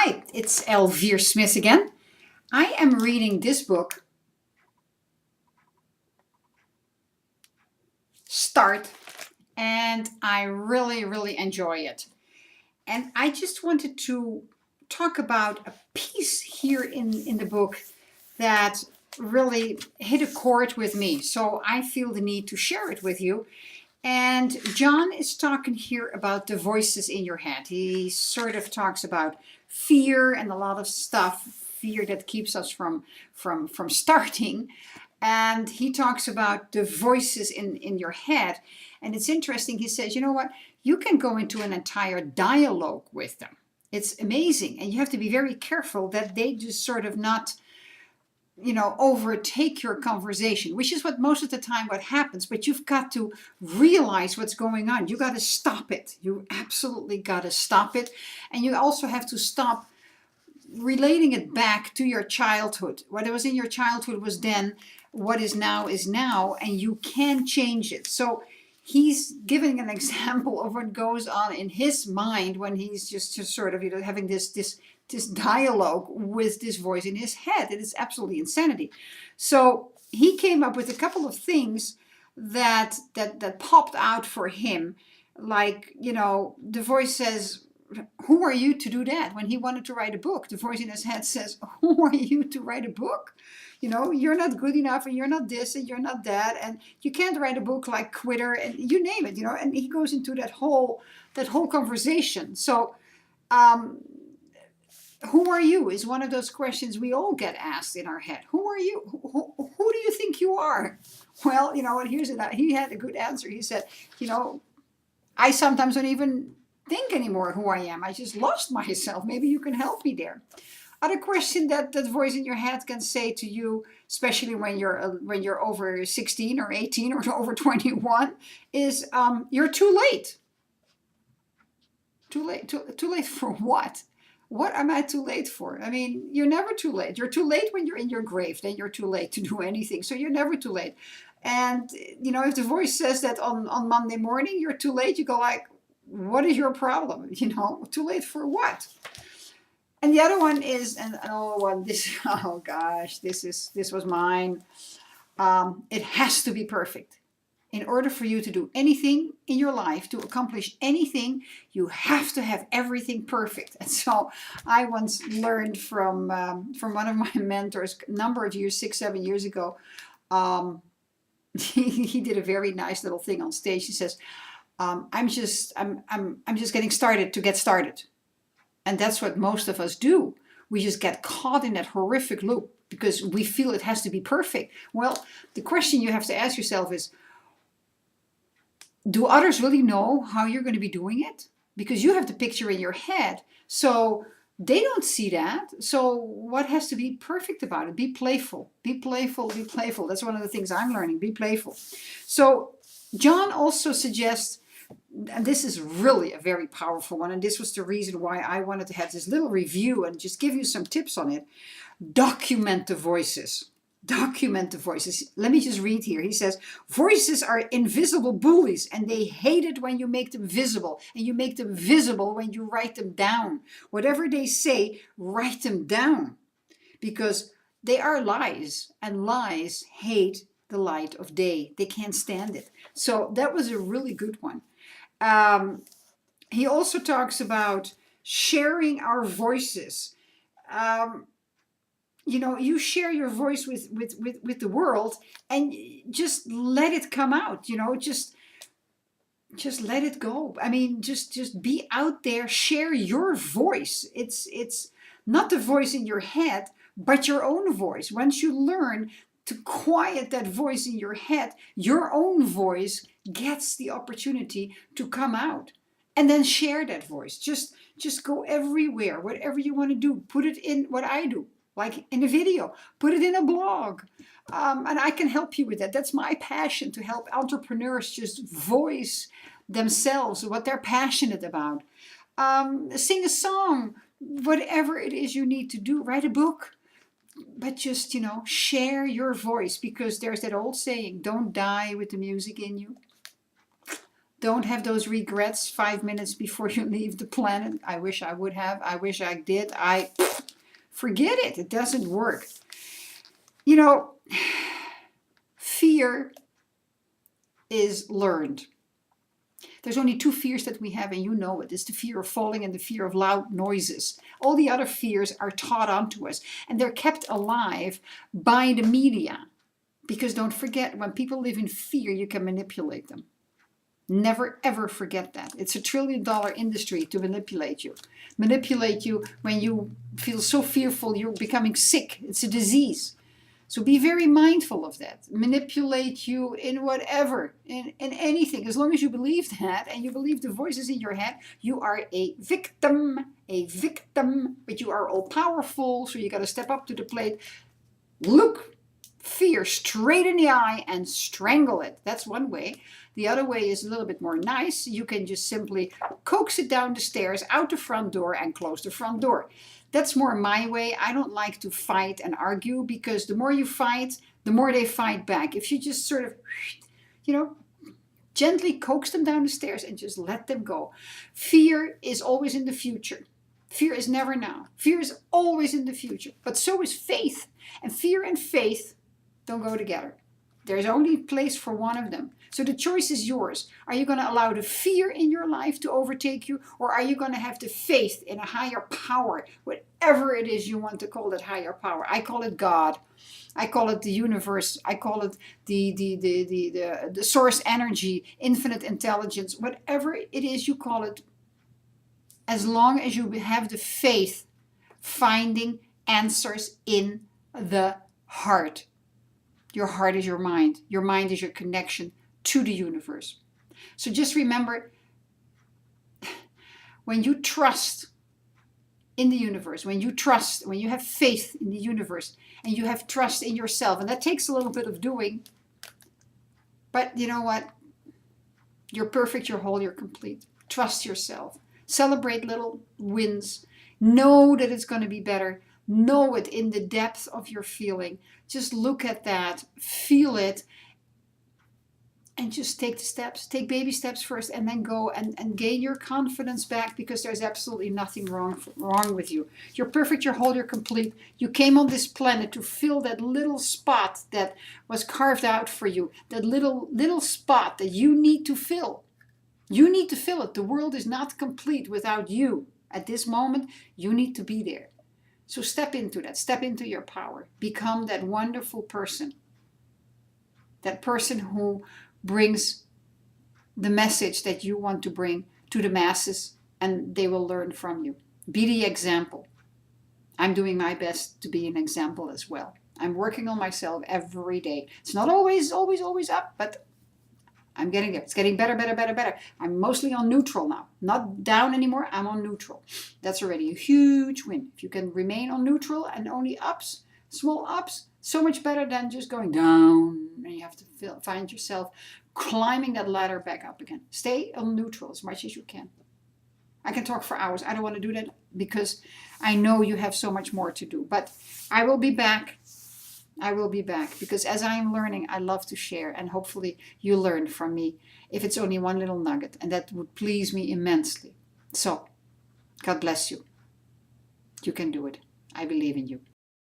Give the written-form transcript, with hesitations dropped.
Hi, it's Elvire Smith again. I am reading this book, Start, and I really enjoy it. And I just wanted to talk about a piece here in the book that really hit a chord with me. So I feel the need to share it with you. And Jon is talking here about the voices in your head. He sort of talks about fear and a lot of stuff, fear that keeps us from starting. And he talks about the voices in your head. And it's interesting. He says, you know what? You can go into an entire dialogue with them. It's amazing. And you have to be very careful that they just sort of not overtake your conversation, which is what most of the time what happens. But you've got to realize what's going on. You got to stop it. You absolutely got to stop it. And you also have to stop relating it back to your childhood. What was in your childhood was then, what is now, and you can change it. So he's giving an example of what goes on in his mind when he's just sort of having this dialogue with this voice in his head. It is absolutely insanity. So he came up with a couple of things that popped out for him. Like, the voice says, who are you to do that? When he wanted to write a book, the voice in his head says, who are you to write a book? You're not good enough, and you're not this, and you're not that, and you can't write a book like Quitter, and you name it, and he goes into that whole conversation. So who are you is one of those questions we all get asked in our head. Who are you? Who do you think you are? Well, what, he had a good answer. He said, I sometimes don't even think anymore who I am. I just lost myself. Maybe you can help me there. Other question that voice in your head can say to you, especially when you're over 16 or 18 or over 21, is you're too late. Too late. Too late for what? What am I too late for? I mean, you're never too late. You're too late when you're in your grave. Then you're too late to do anything. So you're never too late. And if the voice says that on Monday morning you're too late, you go like, what is your problem? Too late for what? And the other one is, oh gosh, this was mine. It has to be perfect. In order for you to do anything in your life, to accomplish anything, you have to have everything perfect. And so I once learned from one of my mentors a number of years, 6-7 years ago. He did a very nice little thing on stage. He says, I'm just getting started to get started. And that's what most of us do. We just get caught in that horrific loop because we feel it has to be perfect. Well, the question you have to ask yourself is, do others really know how you're going to be doing it? Because you have the picture in your head. So they don't see that. So what has to be perfect about it? Be playful. Be playful. Be playful. That's one of the things I'm learning. Be playful. So Jon also suggests, and this is really a very powerful one, and this was the reason why I wanted to have this little review and just give you some tips on it. Document the voices. Document the voices. Let me just read here. He says, voices are invisible bullies, and they hate it when you make them visible, and you make them visible when you write them down. Whatever they say, write them down, because they are lies, and lies hate the light of day. They can't stand it. So that was a really good one. He also talks about sharing our voices. You share your voice with the world, and just let it come out. Just let it go. I mean, just be out there. Share your voice. It's not the voice in your head, but your own voice. Once you learn to quiet that voice in your head, your own voice gets the opportunity to come out. And then share that voice. Just go everywhere. Whatever you want to do, put it in what I do, like in a video. Put it in a blog. And I can help you with that. That's my passion, to help entrepreneurs just voice themselves, what they're passionate about. Sing a song, whatever it is you need to do. Write a book. But just, share your voice, because there's that old saying, don't die with the music in you. Don't have those regrets 5 minutes before you leave the planet. I wish I would have. I wish I did. Forget it. It doesn't work. You know, fear is learned. There's only two fears that we have, and you know it. It's the fear of falling and the fear of loud noises. All the other fears are taught onto us, and they're kept alive by the media. Because don't forget, when people live in fear, you can manipulate them. Never ever forget that. It's $1 trillion industry to manipulate you. Manipulate you when you feel so fearful you're becoming sick. It's a disease. So be very mindful of that. Manipulate you in whatever, in anything. As long as you believe that and you believe the voices in your head, you are a victim, but you are all powerful. So you got to step up to the plate. Look fear straight in the eye and strangle it. That's one way. The other way is a little bit more nice. You can just simply coax it down the stairs, out the front door, and close the front door. That's more my way. I don't like to fight and argue, because the more you fight, the more they fight back. If you just sort of, gently coax them down the stairs and just let them go. Fear is always in the future. Fear is never now. Fear is always in the future. But so is faith. And fear and faith don't go together. There's only place for one of them. So the choice is yours. Are you going to allow the fear in your life to overtake you? Or are you going to have the faith in a higher power? Whatever it is you want to call that higher power. I call it God. I call it the universe. I call it the source energy, infinite intelligence. Whatever it is you call it. As long as you have the faith, finding answers in the heart. Your heart is your mind. Your mind is your connection to the universe. So just remember, when you trust in the universe, when you have faith in the universe, and you have trust in yourself, and that takes a little bit of doing, but you know what? You're perfect, you're whole, you're complete. Trust yourself. Celebrate little wins. Know that it's going to be better. Know it in the depth of your feeling. Just look at that, feel it, and just take the steps. Take baby steps first, and then go and gain your confidence back, because there's absolutely nothing wrong with you. You're perfect, you're whole, you're complete. You came on this planet to fill that little spot that was carved out for you. That little spot that you need to fill. You need to fill it. The world is not complete without you. At this moment, you need to be there. So step into that. Step into your power. Become that wonderful person. That person who brings the message that you want to bring to the masses, and they will learn from you. Be the example. I'm doing my best to be an example as well. I'm working on myself every day. It's not always up, but I'm getting there. It's getting better. I'm mostly on neutral now. Not down anymore. I'm on neutral. That's already a huge win. If you can remain on neutral and only ups, small ups, so much better than just going down. And you have to find yourself climbing that ladder back up again. Stay on neutral as much as you can. I can talk for hours. I don't want to do that because I know you have so much more to do. But I will be back. Because as I'm learning, I love to share, and hopefully you learn from me, if it's only one little nugget, and that would please me immensely. So, God bless you. You can do it. I believe in you.